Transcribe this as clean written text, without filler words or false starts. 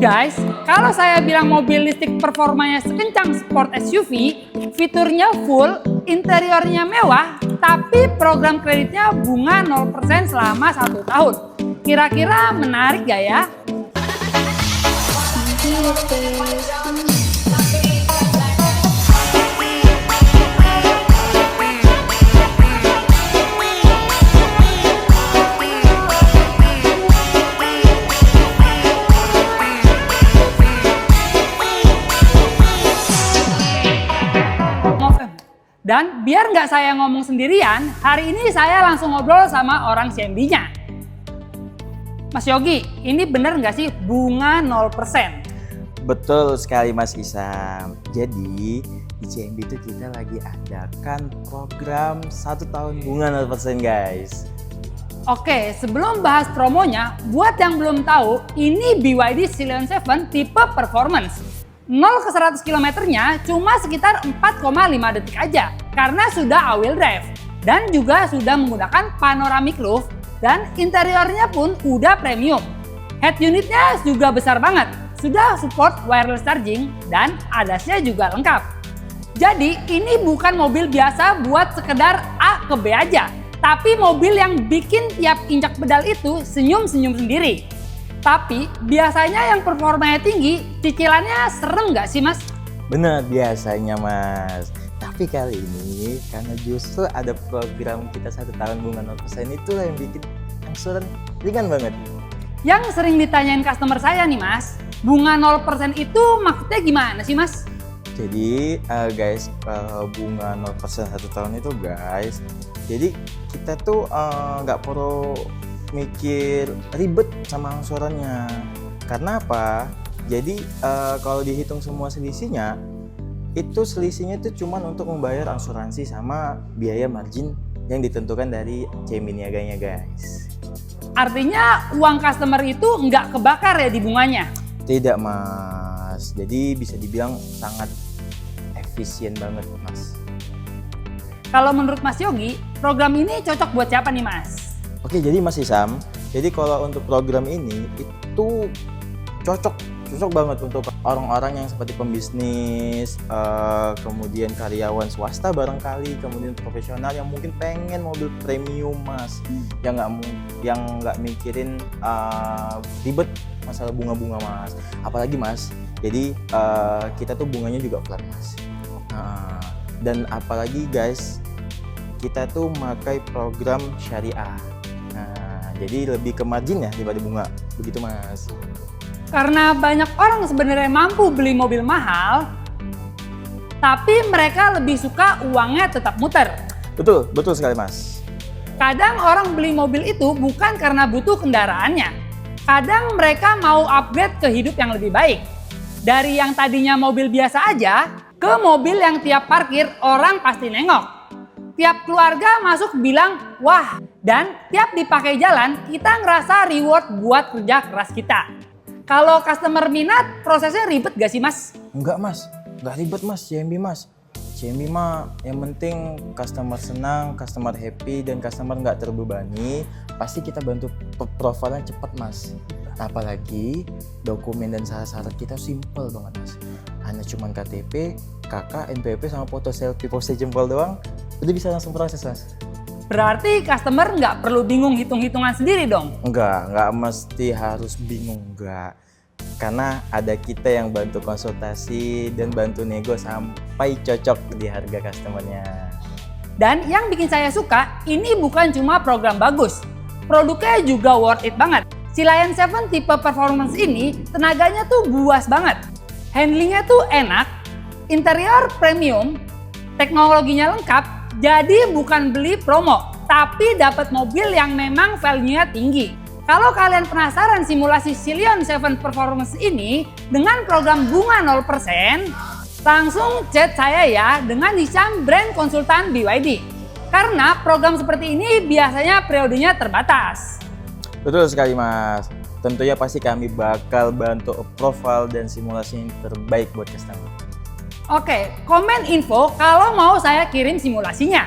Guys, kalau saya bilang mobil listrik performanya sekencang sport SUV, fiturnya full, interiornya mewah, tapi program kreditnya bunga 0% selama 1 tahun. Kira-kira menarik gak ya? Dan biar nggak saya ngomong sendirian, hari ini saya langsung ngobrol sama orang CMB-nya. Mas Yogi, ini bener nggak sih bunga 0%? Betul sekali Mas Isam. Jadi di CMB itu kita lagi adakan program 1 tahun bunga 0% guys. Oke, sebelum bahas promonya, buat yang belum tahu, ini BYD Scion 7 tipe performance. 0 ke 100 km-nya cuma sekitar 4,5 detik aja karena sudah all-wheel drive dan juga sudah menggunakan panoramic roof dan interiornya pun udah premium. Head unitnya juga besar banget, sudah support wireless charging dan ADAS-nya juga lengkap. Jadi ini bukan mobil biasa buat sekedar A ke B aja, tapi mobil yang bikin tiap injak pedal itu senyum-senyum sendiri. Tapi biasanya yang performanya tinggi, cicilannya serem nggak sih Mas? Bener biasanya Mas. Tapi kali ini karena justru ada program kita 1 tahun bunga 0% itulah yang bikin angsuran ringan banget. Yang sering ditanyain customer saya nih Mas, bunga 0% itu maksudnya gimana sih Mas? Jadi guys, kalau bunga 0% 1 tahun itu guys, jadi kita tuh nggak perlu mikir ribet sama angsurannya. Karena apa? Jadi kalau dihitung semua selisihnya, itu selisihnya itu cuma untuk membayar asuransi sama biaya margin yang ditentukan dari CMB Niaganya guys. Artinya uang customer itu nggak kebakar ya di bunganya? Tidak Mas, jadi bisa dibilang sangat efisien banget Mas. Kalau menurut Mas Yogi, program ini cocok buat siapa nih Mas? Oke, jadi Mas Isam, jadi kalau untuk program ini itu cocok banget untuk orang-orang yang seperti pembisnis, kemudian karyawan swasta barangkali, kemudian profesional yang mungkin pengen mobil premium Mas, yang nggak mikirin ribet masalah bunga-bunga Mas. Apalagi Mas, jadi kita tuh bunganya juga flat Mas. Dan apalagi guys, kita tuh pakai program syariah. Jadi lebih ke margin ya daripada bunga, begitu Mas. Karena banyak orang sebenarnya mampu beli mobil mahal, tapi mereka lebih suka uangnya tetap muter. Betul sekali Mas. Kadang orang beli mobil itu bukan karena butuh kendaraannya. Kadang mereka mau upgrade ke hidup yang lebih baik. Dari yang tadinya mobil biasa aja, ke mobil yang tiap parkir orang pasti nengok. Tiap keluarga masuk bilang, wah, dan tiap dipakai jalan kita ngerasa reward buat kerja keras kita. Kalau customer minat, prosesnya ribet gak sih Mas? Enggak Mas, enggak ribet Mas, CMB Mas. CMB mah yang penting customer senang, customer happy, dan customer nggak terbebani. Pasti kita bantu profilnya cepat Mas. Apalagi dokumen dan syarat-syarat kita simple banget Mas. Hanya cuma KTP, KK, NPWP sama foto selfie pose jempol doang, udah bisa langsung proses Mas. Berarti customer nggak perlu bingung hitung-hitungan sendiri dong? Nggak mesti harus bingung, nggak. Karena ada kita yang bantu konsultasi dan bantu nego sampai cocok di harga customernya. Dan yang bikin saya suka, ini bukan cuma program bagus, produknya juga worth it banget. Scion 7 tipe performance ini tenaganya tuh buas banget. Handlingnya tuh enak, interior premium, teknologinya lengkap, jadi bukan beli promo, tapi dapat mobil yang memang value-nya tinggi. Kalau kalian penasaran simulasi Scion 7 Performance ini dengan program bunga 0%, langsung chat saya ya dengan Hisham brand konsultan BYD. Karena program seperti ini biasanya periodenya terbatas. Betul sekali Mas. Tentunya pasti kami bakal bantu profile dan simulasi yang terbaik buat customer. Oke, komen info kalau mau saya kirim simulasinya.